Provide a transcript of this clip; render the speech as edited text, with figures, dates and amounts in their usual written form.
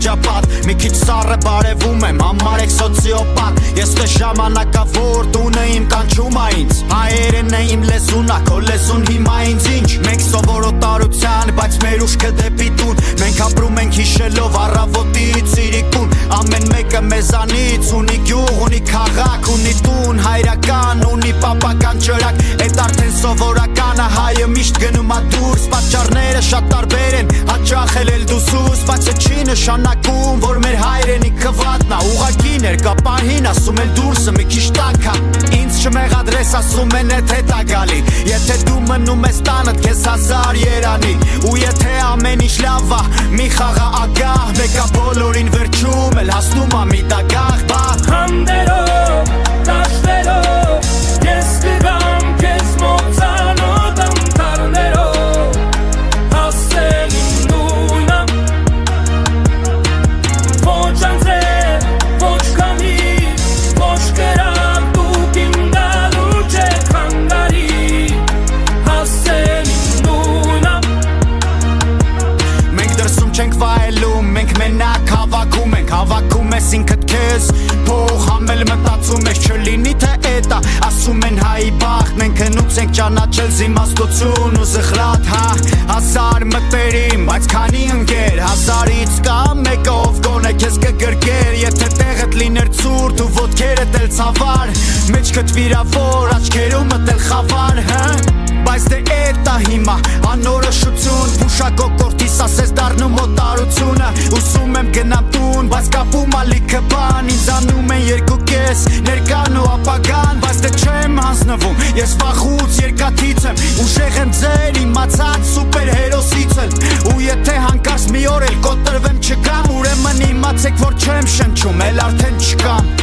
շրջապատ Մի քիչ սառը բարևում եմ, համարեք սոցիոպատ Ես թե ժամանակավոր տունը իմ կանչում ա ինձ Հայերեն է իմ լեզունա, քո լեզուն հիմա ինձ ինչ Մենք սովոր օտարության, բայց մեր ուշքը դեպի տուն Մենք ապրում ենք հիշելով առավոտից իրիկուն Ամեն մեկը մեզանից ունի գյուղ, ունի քաղաք, ունի տուն Հայրական, ունի պապական ճրակ Էդ արդեն սովորականը հայը միշտ գնում ա դուրս Պատճառները շատ տարբեր են, հաճախել էլ դուսուս Բայց չի նշանակում, որ մեր հայրենիքը վատն ա Ուղղակի ներկապահին ասում են դուրսը մի քիչ տաք ա Ինձ չմեղադրես ասում են էդ հետ ա գալի Եթե դու մնում ես տանդ քեզ հազար երանի Ու եթե ամեն ինչ լավ ա, մի խաղա ագահ Մեկա բոլորին վերջում էլ հասնում ա մի դագաղ Հանդերով, դաշտերով, ես կգամ քեզ մոծանոտ անտառներով Հասել իմ նույնը Ոչ անձեր, ոչ քամի, ոչ կրակ դուք իմ գալու չեք հանգարի Հասել իմ նույնը Մենք դրսում չենք վայելում, մենք մենակ հավաքում ենք Հավաքում ես ինքդ քեզ, փող համել մտածում ես չլինի թե էտա Ասում են հայի բախտ, մենք հնուց ենք ճանաչել զիմաստություն ու զղրատ Հազար մտերիմ, բայց քանի ընկեր Հազարից կա մեկը ով գոնե քեզ կգրգեր Եթե տեղդ լիներ ցուրտ ու ոտքերդ էլ ցավար Մեջքդ վիրավոր, աչքերումդ էլ խավար Բայց դե էտա հիմա անորոշություն Փուշակոկորտիս ասես դառնում օտարությունը Ուսում եմ գնամ տուն, բայց կապում ա լիքը բան Ինձ անում են երկու կես, ներկան ու ապագան Բայց դե չեմ հանձնվում, ես վախուց երկաթից եմ Ուժեղ եմ ձեր իմացած սուպեր հերոսից էլ Ու եթե հանկարծ մի օր էլ կոտրվեմ չգամ Ուրեմն իմացեք որ չեմ շնչում, էլ արդեն չկամ